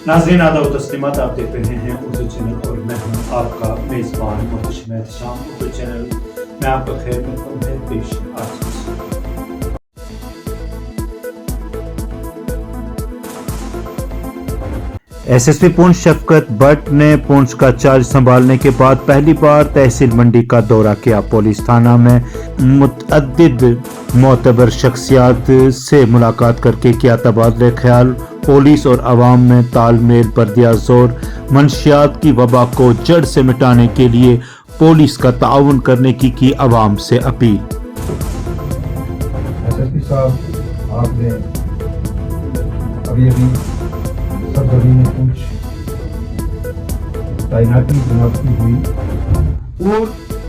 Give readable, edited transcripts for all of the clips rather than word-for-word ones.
नाज़रीन आदाब तस्लीमात, आप देख रहे हैं उर्दू चैनल और मैं हूं आपका मेज़बान मुर्तशिम एहतशाम। उर्दू चैनल में आपका खैर मकदम है। पेश आज एसएसपी पुंछ शफकत भट्ट ने पुंछ का चार्ज संभालने के बाद पहली बार तहसील मंडी का दौरा किया। पुलिस थाना में मुतअद्दिद मोतबर शख्सियात से मुलाकात करके किया तबादला ख्याल। पुलिस और आवाम में तालमेल पर दिया जोर। मंशियात की वबा को जड़ से मिटाने के लिए पुलिस का ताउन करने की आवाम से अपील। एसएसपी साहब, आपने अभी सब जमीन कुछ तैनाती जनाब की हुई और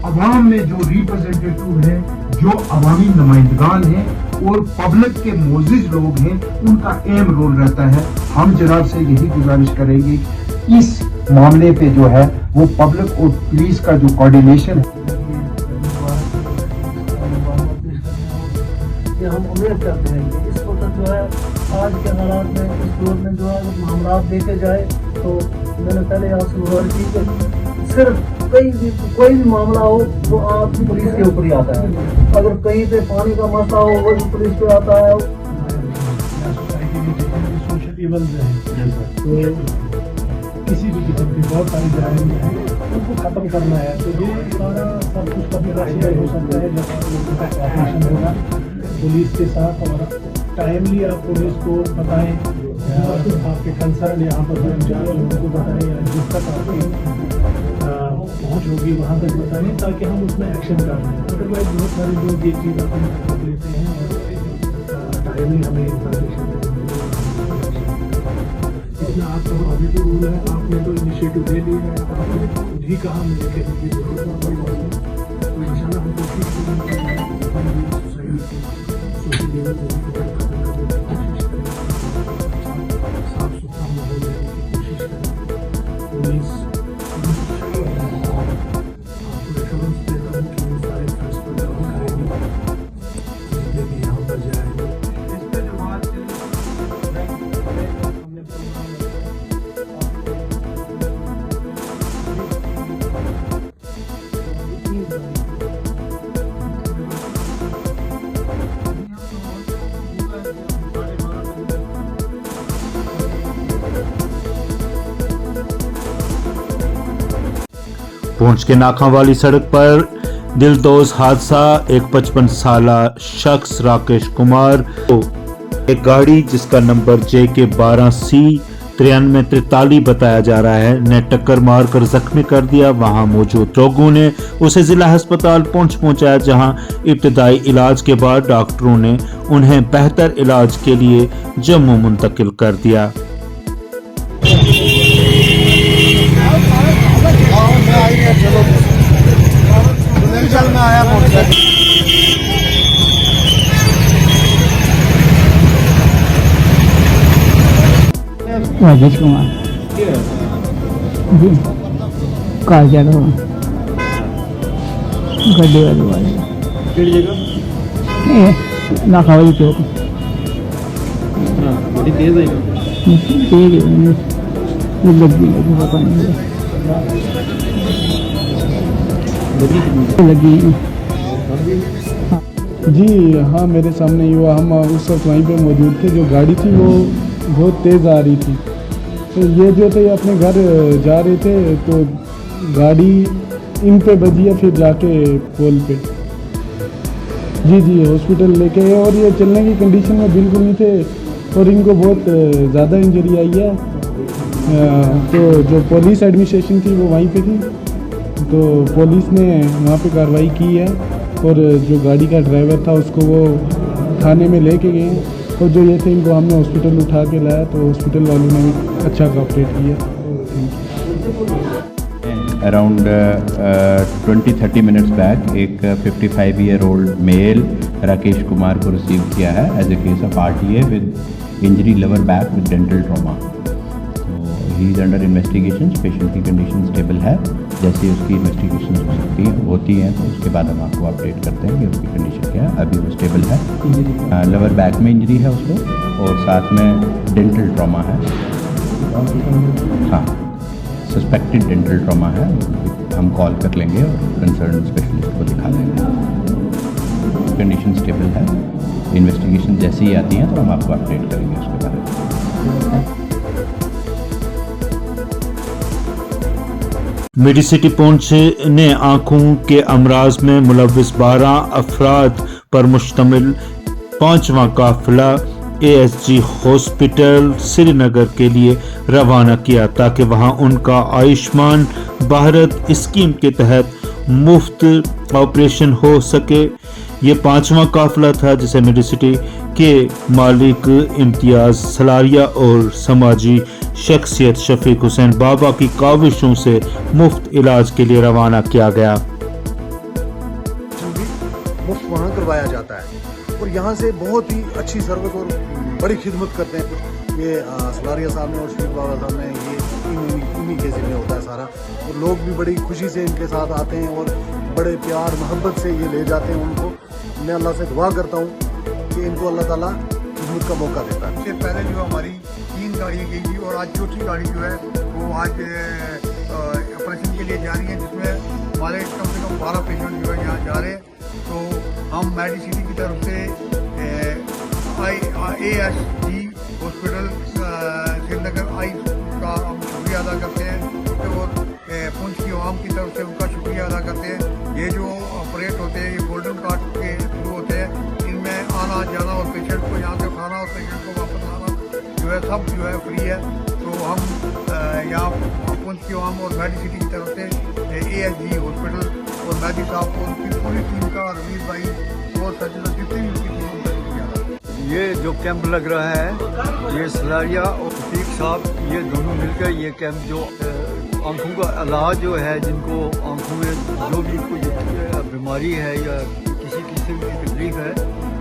अवाम में जो रिप्रेजेंटेटिव है, जो अवामी नुमाइंदगान हैं और पब्लिक के मोजिज लोग हैं, उनका अहम रोल रहता है। हम जनाब से यही गुजारिश करेंगे इस मामले पे जो है वो पब्लिक और पुलिस का जो कोऑर्डिनेशन है, हम उम्मीद करते हैं कि इस वक्त जो है आज के हालात में, इस दौर में जो है मामला देखे जाए तो मैंने पहले आपसे गुजारिश की कि सिर्फ कोई भी मामला हो तो आपकी पुलिस के ऊपर ही आता है। अगर कहीं पे पानी का मसला हो वो भी पुलिस पे आता है। तो किसी भी किस्म की बहुत सारी जराइम हैं, उनको ख़त्म करना है। तो ये सारा सब कुछ कभी हो सकता है जब उनका ऑपरेशन होगा पुलिस के साथ, और टाइमली आप पुलिस को बताएं, आपके कंसर्न यहाँ पर उनको बताएं, या जिस तक आपकी पहुँच होगी वहाँ तक बताएं, ताकि हम उसमें एक्शन कर लें। अदरवाइज बहुत सारे लोग ये चीज़ अपने कर लेते हैं और टाइमली हमें इंफॉर्मेशन इतना आपका अभी तो रूल है, आपने तो इनिशिएटिव दे लिया है, आपने खुद ही कहा मुझे कहने की जरूरत है। तो इंशाल्लाह हम कोशिश करेंगे सोशल लेवल पर साफ सुथरा माहौल देने की कोशिश करें। पुलिस आपको रेफरेंस देता हूँ कि वो सारे फैसले काम करेंगे, जितने भी यहाँ पर जाएंगे। इस पर जो बात पुंछ के नाखा वाली सड़क पर दिलदोज हादसा। एक 55 साल शख्स राकेश कुमार को एक गाड़ी जिसका नंबर JK 12C 9343 बताया जा रहा है ने टक्कर मारकर जख्मी कर दिया। वहां मौजूद लोगों ने उसे जिला अस्पताल पुंछ पहुंचाया, जहां इब्तदाई इलाज के बाद डॉक्टरों ने उन्हें बेहतर इलाज के लिए जम्मू मुंतकिल कर दिया। राजेश कुमार जी, कार जा रहा हूँ गड्डी वाली नाखा वाली चौक। बड़ी तेज है लगी जी हाँ, मेरे सामने ही हुआ। हम उस वक्त वहीं पे मौजूद थे। जो गाड़ी थी वो बहुत तेज़ आ रही थी, तो ये जो थे अपने घर जा रहे थे, तो गाड़ी इन पे बजी है, फिर जाके पोल पे। जी हॉस्पिटल लेके गए, और ये चलने की कंडीशन में बिल्कुल नहीं थे, और इनको बहुत ज़्यादा इंजरी आई है। तो जो पुलिस एडमिनिस्ट्रेशन थी वो वहीं पे थी, तो पुलिस ने वहाँ पे कार्रवाई की है, और जो गाड़ी का ड्राइवर था उसको वो थाने में लेके गए, और जो ये थे इनको हमने हॉस्पिटल उठा के लाया, तो हॉस्पिटल वालों ने भी अच्छा कोऑपरेट किया। अराउंड 20-30 मिनट्स बैक एक 55 year old male Rakesh Kumar को रिसीव किया है as a case of RTA with injury liver back with dental trauma. तो he is under investigation. Patient की कंडीशन स्टेबल है। जैसे उसकी इन्वेस्टिगेशन होती हैं तो उसके बाद हम आपको अपडेट करते हैं कि उसकी कंडीशन क्या है। अभी वो स्टेबल है। लिवर बैक में इंजरी है उसको, और साथ में डेंटल ट्रॉमा है। हाँ, सस्पेक्टेड डेंटल ट्रॉमा है, हम कॉल कर लेंगे और कंसर्न स्पेशलिस्ट को दिखा देंगे। कंडीशन स्टेबल है, इन्वेस्टिगेशन जैसे ही आती हैं तो हम आपको अपडेट करेंगे उसके बारे में। मेडिसिटी पुंछ ने आंखों के अमराज में मुलविस 12 अफराद पर मुश्तमिल 5वां काफिला ASG हॉस्पिटल श्रीनगर के लिए रवाना किया ताकि वहां उनका आयुष्मान भारत स्कीम के तहत मुफ्त ऑपरेशन हो सके। ये 5वां काफिला था जिसे मेडिसिटी के मालिक इम्तियाज सलारिया और समाजी शख्सियत शफीक हुसैन बाबा की काविशों से मुफ्त इलाज के लिए रवाना किया गया। मुफ्त वहाँ करवाया जाता है और यहाँ से बहुत ही अच्छी सर्विस और बड़ी खिदमत करते हैं। ये सलारिया साहब ने और शफीक बाबा साहब ने ये इन्हीं के ज़िम्मे होता है सारा, और लोग भी बड़ी खुशी से इनके साथ आते हैं और बड़े प्यार मोहब्बत से ये ले जाते हैं उनको। मैं अल्लाह से दुआ करता हूँ कि इनको अल्लाह ताला खिदमत का मौका देता है। इससे पहले जो हमारी 3 गाड़ियाँ गई थी और आज चौथी गाड़ी जो है वो आज ऑपरेशन के लिए जा रही है, जिसमें हमारे कम से कम 12 पेशेंट जो है यहाँ जा रहे हैं। तो हम मेडिसिटी की तरफ से ASG हॉस्पिटल श्रीनगर आई का हम शुक्रिया अदा करते हैं और पुंछ की आवाम की तरफ से उनका शुक्रिया अदा करते हैं। ये जो ऑपरेट होते हैं ये गोल्डन कार्ड के थ्रू होते हैं, इनमें आना जाना और पेशेंट को यहाँ से उठाना और पेशेंट को वापस लाना जो है सब जो है फ्री है। तो हम यहाँ पुंछ की आवाम और मेडिसिटी की तरफ से ASG हॉस्पिटल और मैजिक साहब को उनकी पूरी टीम का रवीज भाई और सचिव जितनी भी उनकी टीम ये जो कैंप लग रहा है ये सलारिया और शफीक साहब ये दोनों मिलकर ये कैंप जो आँखों का इलाज जो है, जिनको आँखों में जो भी कोई बीमारी है या किसी किस्म की तकलीफ है,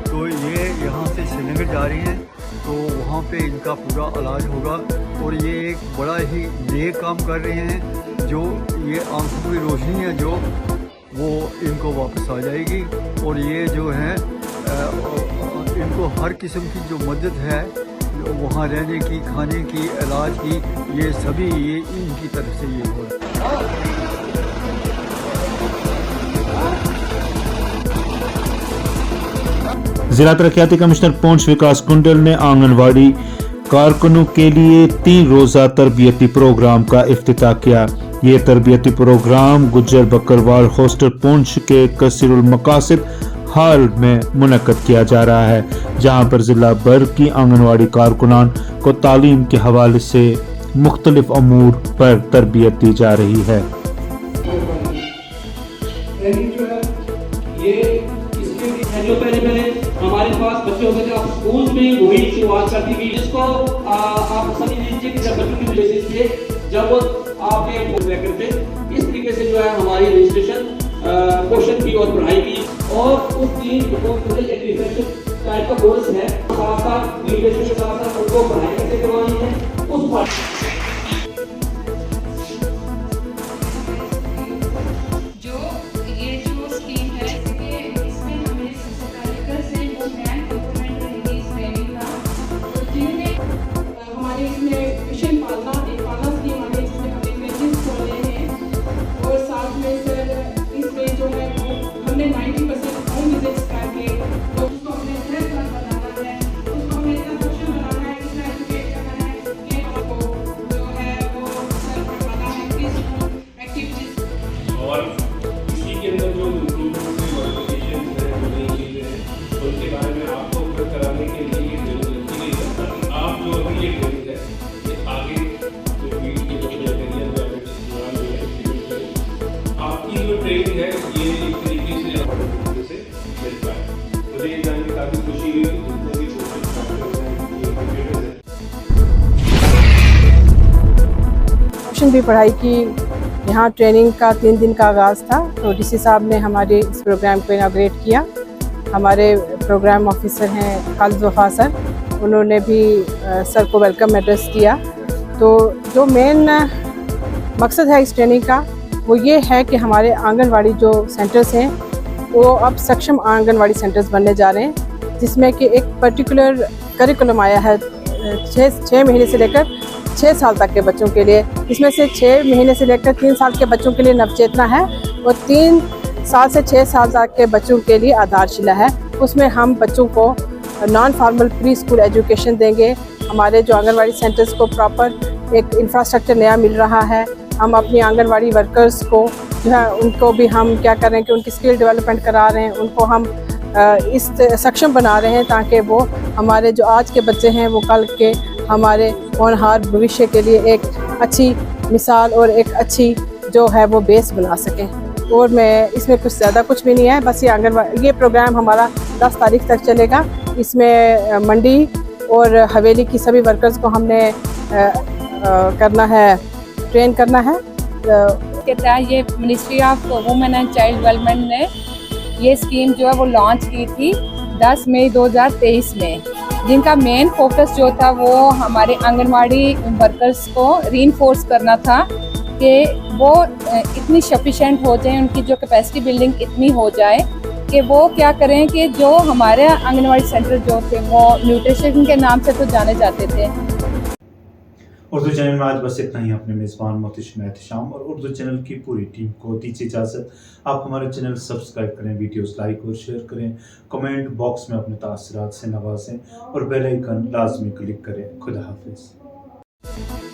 तो ये यहाँ से श्रीनगर जा रही हैं तो वहाँ पे इनका पूरा इलाज होगा। और ये एक बड़ा ही नेक काम कर रहे हैं, जो ये आँखों की रोशनी है जो वो इनको वापस आ जाएगी। और ये जो है इनको हर किस्म की जो मदद है वहाँ रहने की, खाने की, इलाज की, ये सभी ये इनकी तरफ से ये हो रहा है। जिला तरक्याती कमिश्नर पुंछ विकास कुंडल ने आंगनवाड़ी कारकुनों के लिए 3 रोज़ा तरबियती प्रोग्राम का इफ्तिताह किया। ये तरबियती प्रोग्राम गुज्जर बकरवाल हॉस्टल पुंछ के कसीरुल मकासिद हाल में मुनक्कद किया जा रहा है, जहां पर जिला भर की आंगनवाड़ी कारकुनान को तालीम के हवाले से मुख्तलिफ अमूर पर तरबियत दी जा रही है। जो पहले हमारे पास बच्चे होते थे, स्कूल में वही शुरुआत करती थी, जिसको आप समझ लीजिए कि जब बच्चों की बेसिस पे जब आपके करते इस तरीके से जो है हमारी रजिस्ट्रेशन क्वेश्चन की और पढ़ाई की, और उस चीज को एक रिफ्रेशर टाइप का कोर्स है, साथ लीडरशिप के साथ उनको पढ़ाई कैसे करवानी है उस पर भी पढ़ाई की। यहाँ ट्रेनिंग का 3 दिन का आगाज़ था, तो डीसी साहब ने हमारे इस प्रोग्राम को इनाग्रेट किया। हमारे प्रोग्राम ऑफिसर हैं खालिद वफा सर, उन्होंने भी सर को वेलकम एड्रेस दिया। तो जो मेन मकसद है इस ट्रेनिंग का वो ये है कि हमारे आंगनवाड़ी जो सेंटर्स हैं वो अब सक्षम आंगनवाड़ी सेंटर्स बनने जा रहे हैं, जिसमें कि एक पर्टिकुलर करिकुलम आया है 6 महीने से लेकर 6 साल तक के बच्चों के लिए, इसमें से 6 महीने से लेकर 3 साल के बच्चों के लिए नवचेतना है और 3 साल से 6 साल तक के बच्चों के लिए आधारशिला है। उसमें हम बच्चों को non formal pre school education देंगे। हमारे जो आंगनवाड़ी सेंटर्स को प्रॉपर एक इंफ्रास्ट्रक्चर नया मिल रहा है। हम अपनी आंगनवाड़ी वर्कर्स को जो है उनको भी हम क्या कर रहे हैं कि उनकी स्किल डेवलपमेंट करा रहे हैं, उनको हम इस सक्षम बना रहे हैं ताकि वो हमारे जो आज के बच्चे हैं वो कल के हमारे होनहार भविष्य के लिए एक अच्छी मिसाल और एक अच्छी जो है वो बेस बना सकें। और मैं इसमें कुछ ज़्यादा कुछ भी नहीं है, बस ये प्रोग्राम हमारा 10 तारीख तक चलेगा। इसमें मंडी और हवेली की सभी वर्कर्स को हमने करना है, ट्रेन करना है। के तहत ये ministry of women and child development ने ये स्कीम जो है वो लॉन्च की थी 10 मई 2023 में, जिनका मेन फोकस जो था वो हमारे आंगनवाड़ी वर्कर्स को रीइंफोर्स करना था कि वो इतनी सफिशेंट हो जाए, उनकी जो कैपेसिटी बिल्डिंग इतनी हो जाए कि वो क्या करें कि जो हमारे आंगनवाड़ी सेंटर जो थे वो न्यूट्रिशन के नाम से तो जाने जाते थे। उर्दू चैनल में आज बस इतना ही। अपने मेज़बान मोहतशिम एहतशाम और उर्दू चैनल की पूरी टीम को दीजिए इजाज़त। आप हमारा चैनल सब्सक्राइब करें, वीडियोस लाइक और शेयर करें, कमेंट बॉक्स में अपने तासरात से नवाजें और बेल आइकन लाजमी क्लिक करें। खुदा हाफिज़।